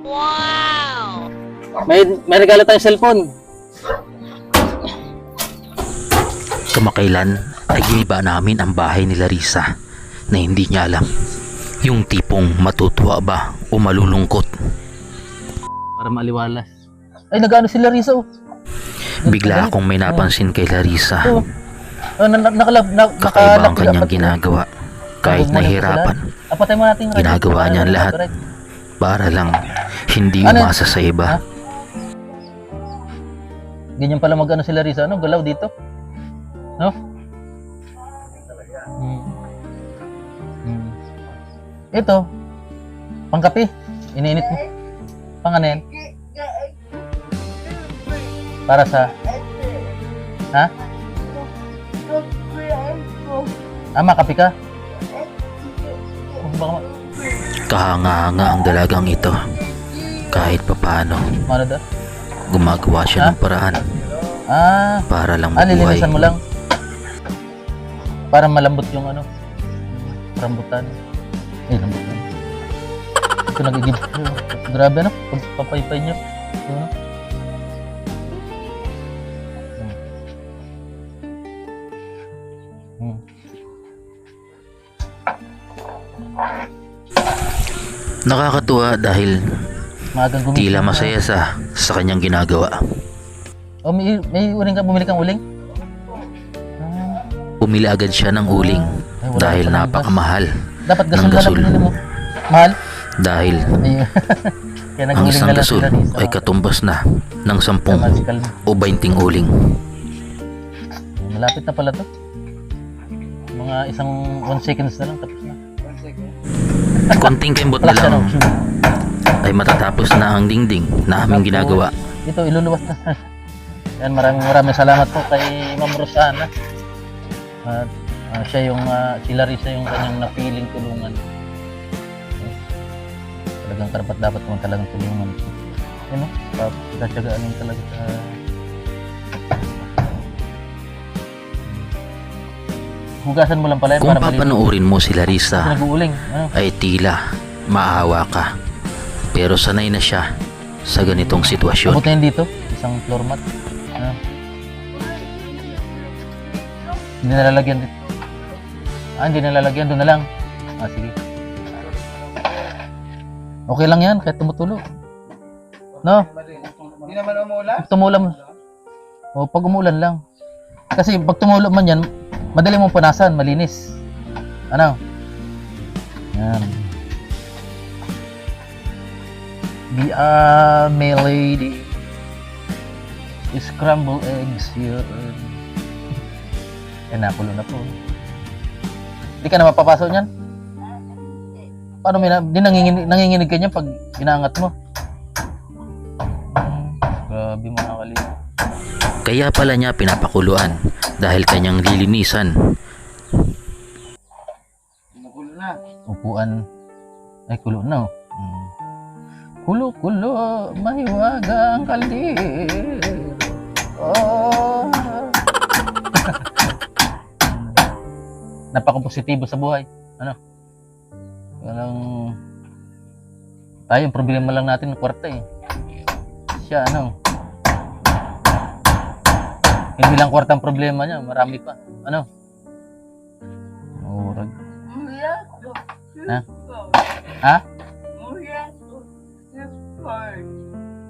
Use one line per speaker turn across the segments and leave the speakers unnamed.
Wow!
May regalo tayong cellphone.
Kamakailan ay giniba namin ang bahay ni Larissa na hindi niya alam. Yung tipong matutuwa ba o malulungkot.
Para maliwalas. Ay, nag-ano si Larissa oh.
Bigla akong may napansin kay Larissa.
Oh.
Kakaiba ang kanyang ginagawa. Kahit nahihirapan,
Apatay mo natin
ginagawa niya ang lahat para lang hindi umasa sa iba.
Ganyan pala mag-ano si Larissa, ano? Galaw dito. No? Ito, pangkape. Iniinit mo. Pang ano yan? Para sa... Ha? Makape ka? Baka
Kahanga-hanga ang dalagang ito. Kahit papano,
ano daw?
gumagawa siya ng paraan para lang mabuhay.
Lilinisan mo lang. Para malambot yung ano. Rambutan. Rambutan. Ito nagigib. Grabe ano? Pagpapaypay niya. Ano?
Nakakatuwa dahil tila masaya sa kanyang ginagawa.
Oh, may uling ka? Bumili kang uling?
Pumili agad siya ng uling dahil napakamahal
Dapat
ng gasol.
mo. Mahal?
Dahil
Kaya
ang
nag-uling
isang
na lang
gasol
sila dito.
ay katumbas na ng 10 o 20 uling.
Malapit na pala to. Mga 1 seconds na lang tapos na.
Konting kembot na lang ay matatapos na ang dingding na aming ginagawa.
Ito, iluluwas na. Yan, maraming salamat po kay Ma'am Rosana. At siya yung, si Larissa yung kanyang napiling tulungan. Talagang karapat dapat mo talagang tulungan. Ano? Tatsagaan yung talaga sa... Hugasan mo lang pala yan
Kung
para malinis.
papanoorin mo si Larissa
Nag-uuling. Ano?
ay tila maawa ka. Pero sanay na siya sa ganitong sitwasyon.
Abot na yun dito. Isang floor mat. Ano? Hindi nalalagyan dito. Hindi nalalagyan. Doon na lang. Sige. Okay lang yan. Kahit tumutulo. No?
Hindi naman umulan?
Tumulam. O, pag umulan lang. Kasi pag tumulo man yan, madali mong punasan. Malinis. Ano? Yan. Be a my lady. Scramble eggs here. Yan, nakulo na po. Hindi ka na mapapasok niyan? Paano di nanginginig ka niyan pag inaangat mo? Grabe mga kalito.
Kaya pala niya pinapakuluan dahil kanyang lilinisan.
Kumukulo na.
Upuan. Ay, kulo na oh. Kulo, mahiwagang kaldero. Oh. Napaka-positibo sa buhay. Ano? Walang... Tayo, yung problema lang natin ng kwarta eh. Siya, ano? Hindi lang kwarta ang problema niya, marami pa. Ano? Murag. Ha? Ha?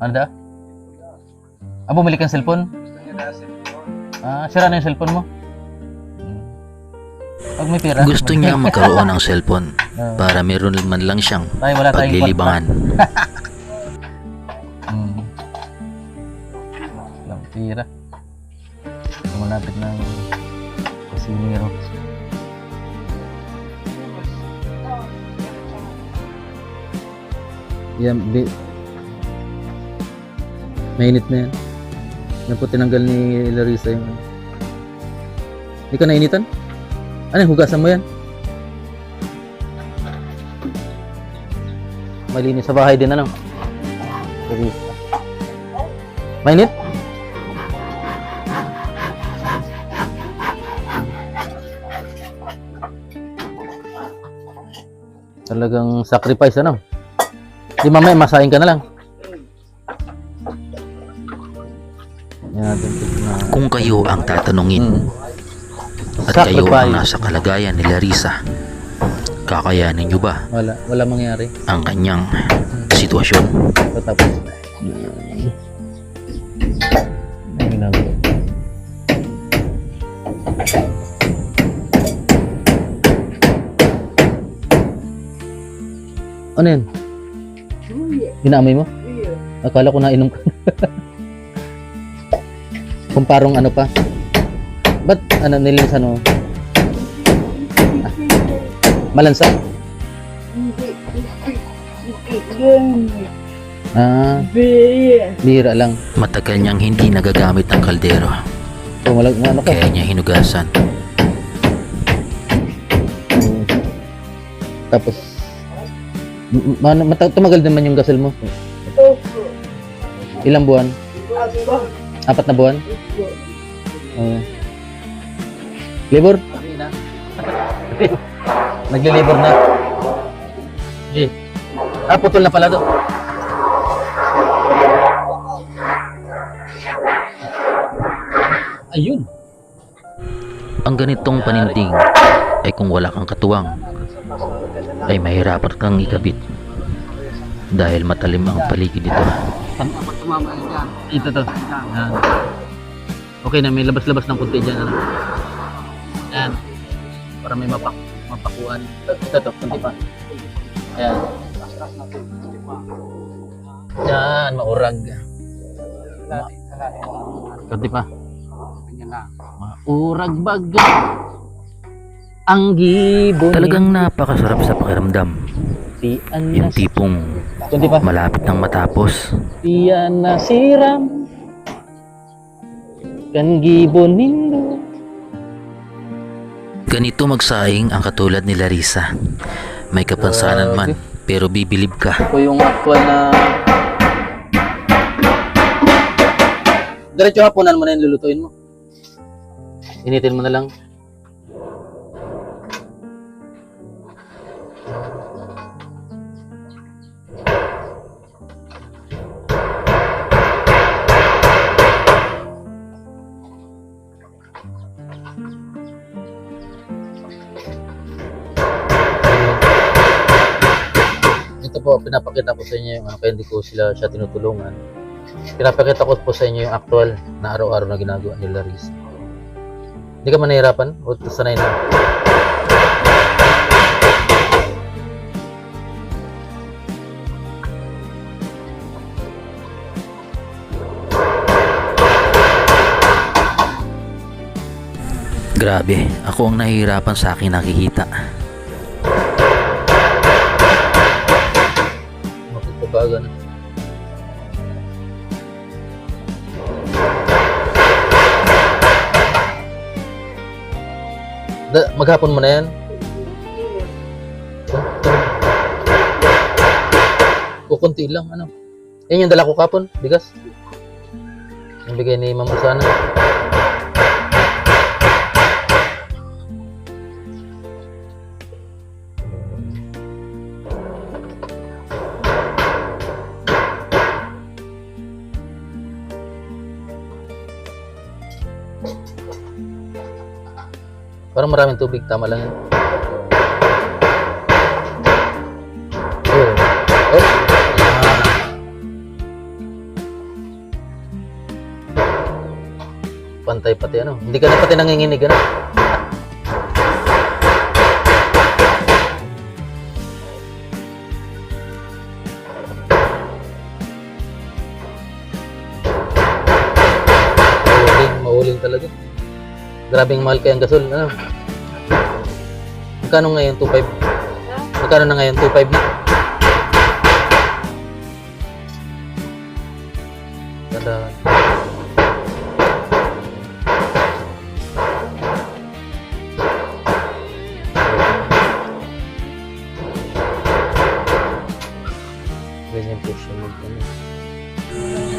Ano daw? Bumili kang cellphone? Sira na yung cellphone mo? Pag may pera.
Gusto niya magkaroon ng cellphone para meron man lang siyang
wala tayong
paglilibangan.
Walang pera. Malapit ng Casimiro. Yan, mainit na yan. Yan po tinanggal ni Larissa yung... Hindi ka nainitan? Ano, hugasan mo yan? Malinis sa bahay din, ano? Larissa. Mainit? Talagang sacrifice, ano? Di mamaya, masahin ka na lang. Yan natin tignan.
Kung kayo ang tatanungin at kayo ang nasa kalagayan ni Larissa, kakayanin nyo ba
Wala mangyari.
ang kanyang sitwasyon?
Tapos. Ay, ginagawa. Ano yan? Inaamoy mo? Akala ko nainom ka. Kung parang ano pa. Ba't ano nilinisan mo? Ah. Malansa? Bihira lang.
Matagal niyang hindi nagagamit ng kaldero,
So, ano ka?
kaya niya hinugasan.
Tapos, tumagal naman yung gasol mo. Ilang buwan? 4 na buwan? Libor? Nagli-libor na. Okay. Putol na pala to. Ayun.
Ang ganitong panindig ay kung wala kang katuwang, ay mahirapan kang ikabit dahil matalim ang paligid dito.
Ito to. Yan. Okay na, may labas-labas ng kunti dyan. Ano? Yan. Para may mapakuan. Ito to, kunti pa. Ayan. Yan, maurag. Kunti pa. Maurag baga. Ang gibon.
Talagang napakasarap sa pakiramdam. Yung tipong
Kunti pa.
malapit nang matapos,
Iyan na siram. Kan gibon nindo.
ganito magsaing ang katulad ni Larissa. May kapansanan man, pero bibilib ka.
Ito yung actual na... Diretso hapunan mo na yung lulutuin mo. Initin mo na lang. Ito po, pinapakita ko sa inyo yung kaya hindi ko siya tinutulungan. Pinapakita ko po sa inyo yung actual na araw-araw na ginagawa ni Larissa. Hindi ka man nahihirapan? O sanay na?
Grabe, ako ang nahihirapan sa aking nakikita.
Mapagpabagan. Maghapon mo na yan? Kukunti lang, ano? Yan yung dala ko kapon, bigas. Yung bigay ni Ma'am Rosana. Parang maraming tubig, tama lang yan. Pantay pati ano. Hindi ka na pati nanginginig ano. Mauling talaga. Grabing mahal kayang gasol. Ano? Magkano ngayon? 2.5? Magkano na ngayon? 2.5 na? Tanda. Ganyan po siya mag-ano.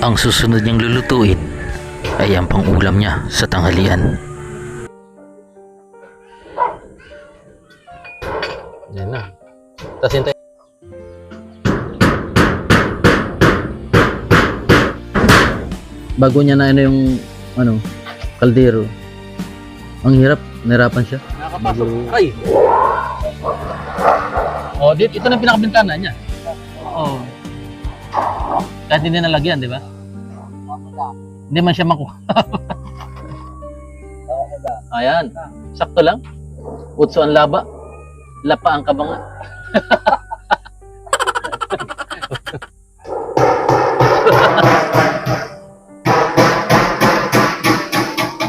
Ang susunod niyang lulutuin ay ang pang-ulam niya sa tanghalian.
Yan na. Tapos hintay. Bago niya na ano yung ano, kaldero. Ang hirap, nahirapan siya. Nakapasok. Ay! Oh, dito, ito na yung pinakabintana niya. Oh. Kahit hindi nalagyan, di ba? Hindi man siya makuha. Ayan. Sakto lang. Utso ang laba. Lapa ang kabanga.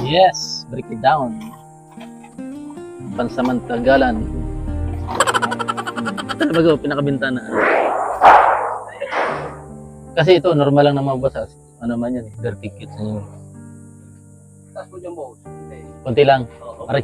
Yes, break it down. Pansamantagalan. Ito na bago, pinakabintana. Kasi ito, normal lang na mabasa. Ano man yan, dirty kits.
Tapos po dyan, boss.
Kunti lang. Aray.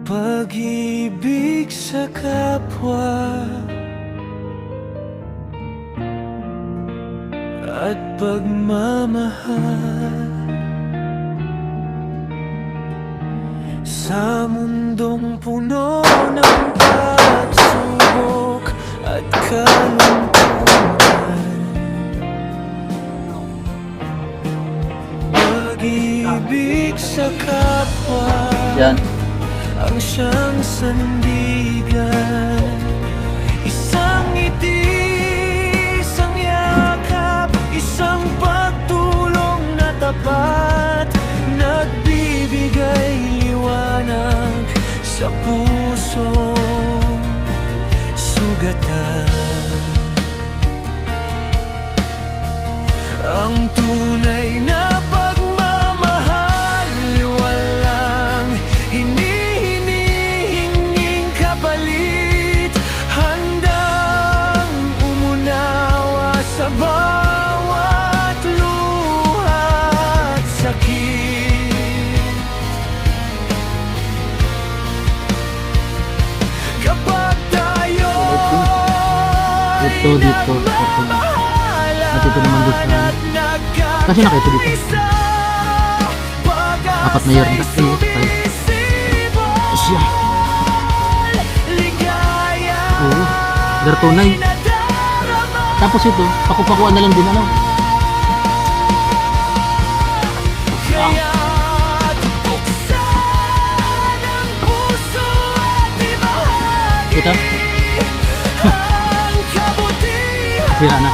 Pag-ibig sa kapwa at pagmamahal sa mundong puno ng pagsubok at kalungkutan. Pag-ibig sa kapwa
Yan.
ang siyang sandigan, isang ngiti, isang yakap, isang pagtulong na tapat, nagbibigay liwanag sa pusong sugatan. Ang tunay na pagmamahal, walang hinihinging kapalit, handang umunawa sa bawat luha at sakit. Kapag tayo
Dito. At ito naman dito. Kasi nakita dito. Apat na yarda. Siya. Oo. Gartunay. Tapos ito, pakupakuan na lang din ano. Ito. Sira na.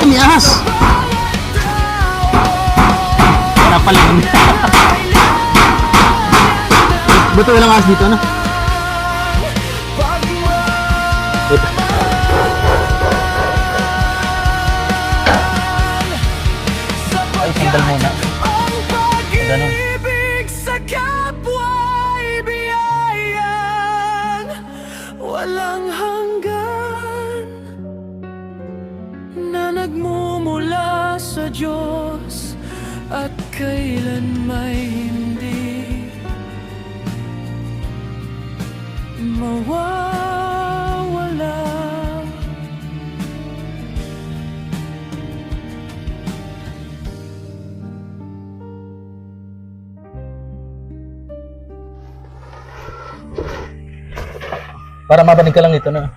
Yes! Napalang. Betul lang as dito, ano? Ito. Ay, sandal muna. Ganun.
Sa kapwa'y biyayang walang hanggan na nagmumula sa Diyos at kailan may hindi mawawala.
Para mabanig ka lang ito na.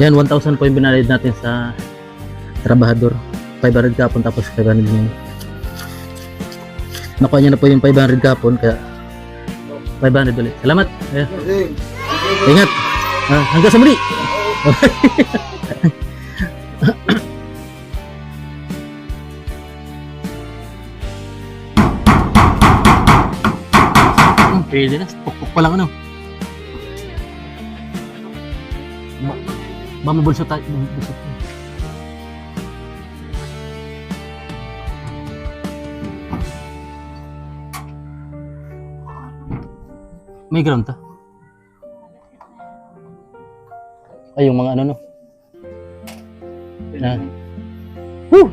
Yan, 1,000 po yung binalid natin sa trabahador. 500 kapon tapos 500 ngayon. Nakuha niya na po yung 500 kapon kaya 500 ulit. Salamat. Ayan. Ingat. Hanggang sa muli. Pwede na. Pukpuk pa lang ano. Ba may bulso tayo. Bulso tayo. May ground ta. Ay, yung mga ano no. Na. Woo!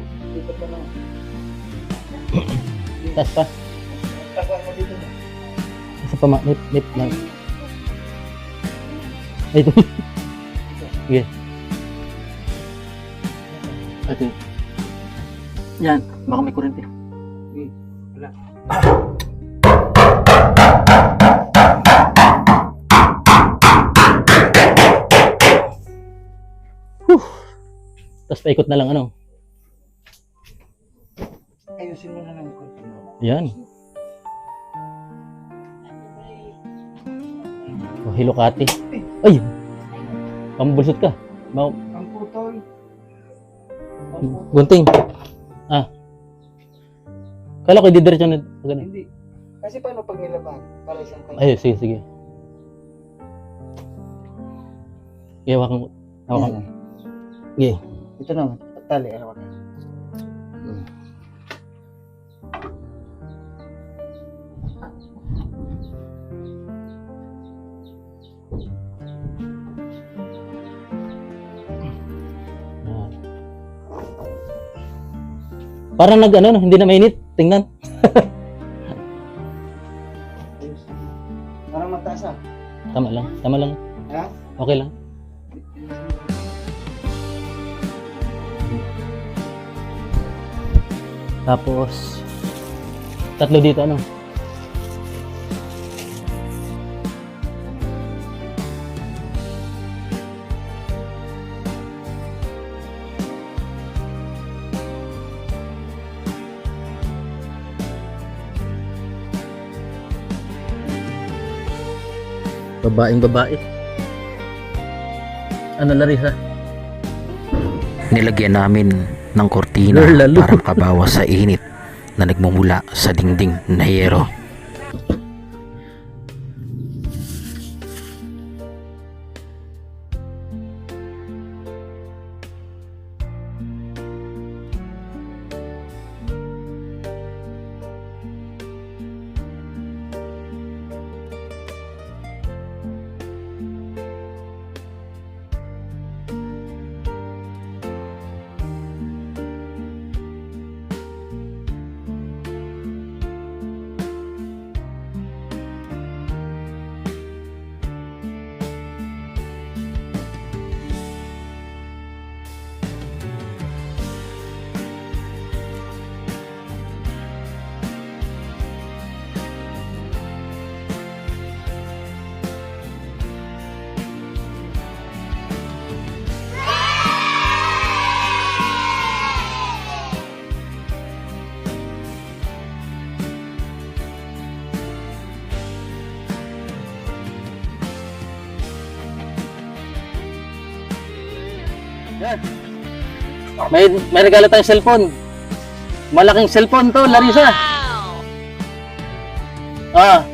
Taas pa. Isa pa ma. Nip na. Ay, ito. Sige. Ito. Yan. Baka may kurente.
Wala.
Tapos paikot na lang ano.
Ayusin mo na lang yung konti mo.
Yan. Oh, hilokati. Ay! Pambulsot ka.
Ang putol.
Gunting. Kala ko didiretso na ganun.
Hindi. Kasi paano pag nilaban? Para isang kayo.
Ay, sige, sige. Okay, hawakan. Hawakan. Okay.
Ito na. Tali. Araw ka.
Parang nag ano, hindi na mainit. Tingnan.
Parang mataas ah.
Tama lang. Tama lang.
Ha?
Okay lang. Tapos tatlo dito ano. Babaeng babae. Ano Larissa?
Nilagyan namin ng kortina
Lalo.
para kabawas sa init na nagmumula sa dingding na yero.
Yan. May regalo tayong cellphone. Malaking cellphone to, Larissa.
Wow!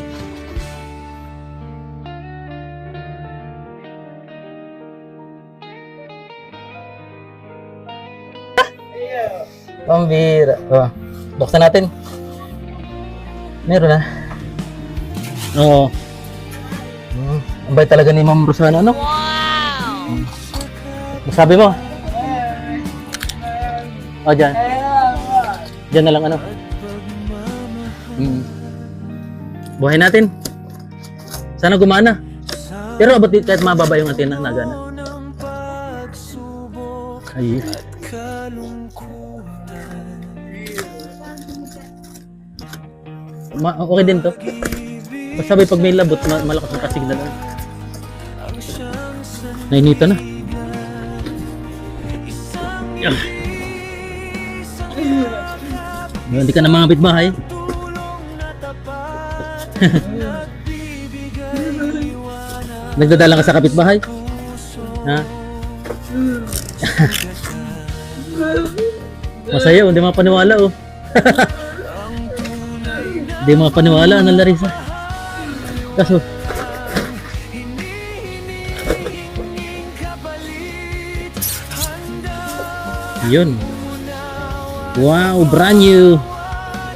Pambira. Buksan natin. Meron na. Oo. Ang bait talaga ni Ma'am Rosana, ano?
Wow!
Masabi mo? O, dyan. Dyan na lang, ano? Buhay natin. Sana gumana. Pero abot kahit mababa yung antena, nagana. Ay. Okay din to. Basta sabi pag may labot, malakas ang kasignal. Nainita na. Hindi ka na mga kapitbahay. Nagdadala ka sa kapitbahay? Ha? Masaya, hindi mapaniwala oh. Hindi mapaniwala ang Larissa. Kaso, yun. Wow, brand new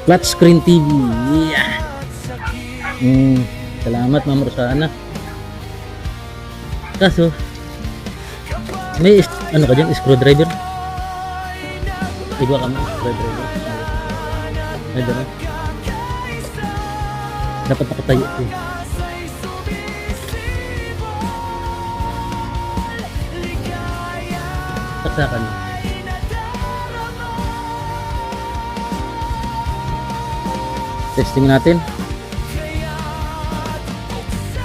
flat screen TV. Yeah. Salamat Ma'am Rosana. Kaso, may ano ka dyan? Screwdriver? Igwa kami, screwdriver. Ay, dito. Dapat nakatayo eh. Saksakan. Testing natin.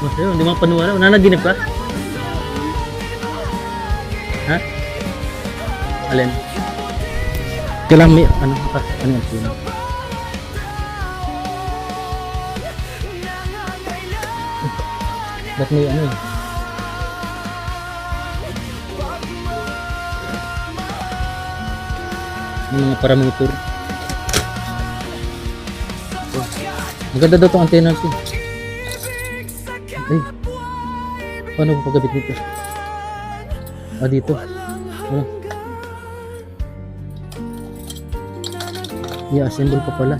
Masaya, hindi mo paniwala. Nanaginip ka? Ha? Alin? Kailangan may ano yan sino? Ba't may ano eh? May mga parameter. Maganda daw itong antenna natin. Ay, paano ko pagkabit nito? Ah, dito. Ano? I-assemble pa pala.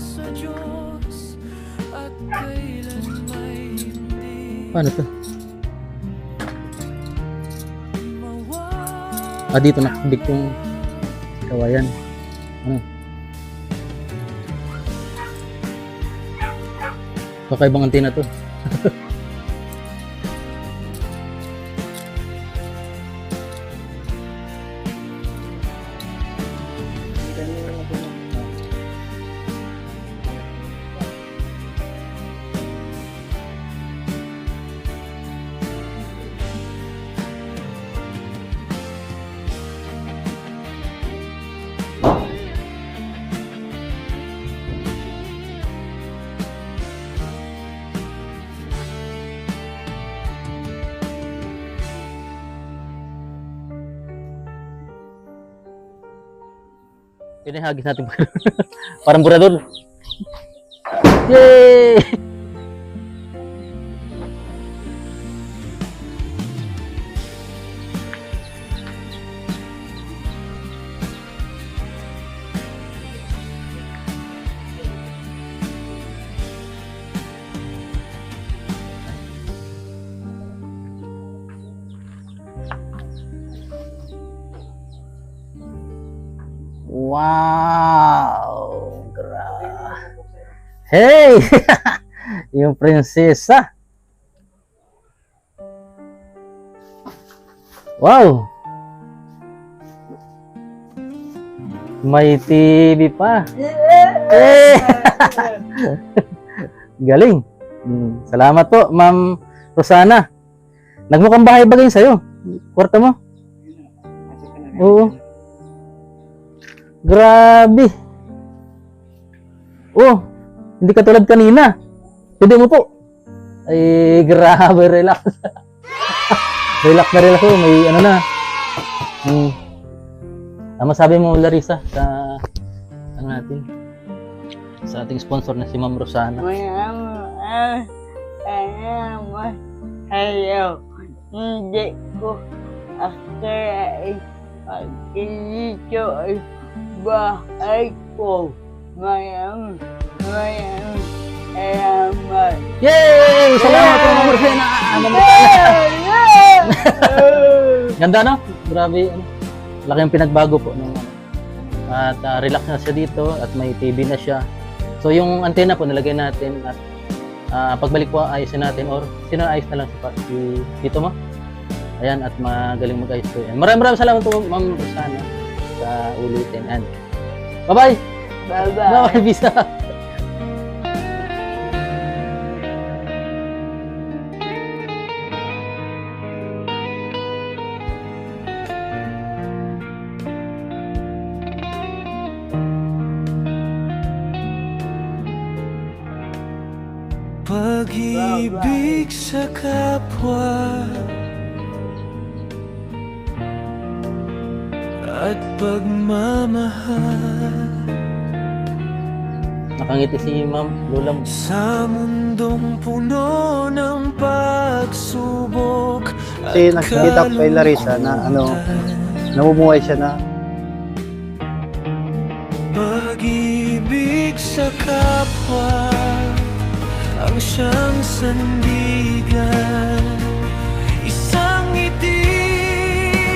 Paano to? Ah, dito nakabit yung kawayan. Ano? Kakaibang antena to. Pinahagis natin parang burador. Yay! Wow! Hey! Yung prinsesa. Wow! May TV pa. Hey! Galing. Salamat po, Ma'am Rosana. Nagmukhang bahay-bagay sa'yo. Kwarto mo? Oo. Grabe. Oh, hindi katulad kanina. Pwede mo po. Ay, grabe, relax. Relax na relax po. May ano na. Masabi mo, Larissa, sa ano natin, sa ating sponsor na si Ma'am Rosana.
Hello. Hindi ko akalain pag-ilito ay bahay ko. Maraming salamat.
Yay! Salamat po, Ma'am Rosana. Ganda, no? Grabe, ano? Laki ang pinagbago po. No? At relax na siya dito at may TV na siya. So yung antena po nilagay natin at pagbalik po ayusin natin or sino ayos na lang si dito mo. Ayan, at magaling mag-ayos po yan. Maraming salamat po, Ma'am Rosana, sa ulitin. And bye-bye!
Bye-bye.
Bye-bye, Bisa!
pag-ibig sa kapwa at pagmamahal.
Nakangiti si Ma'am Lola mo.
Sa mundong puno ng pagsubok
Kasi nakikita ko kay Larissa na namumuhay siya na
pag-ibig sa kapwa ang siyang sandigan. Isang ngiti,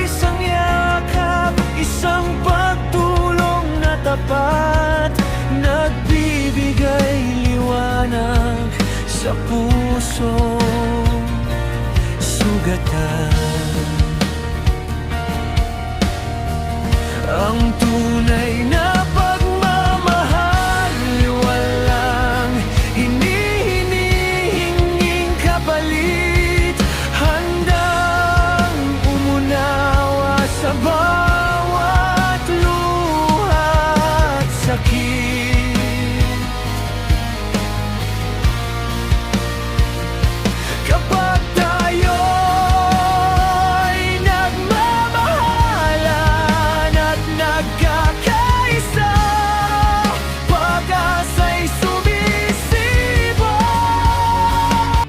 isang yakap, isang pagtulong na tapat, nagbibigay liwanag sa puso sugatan. Ang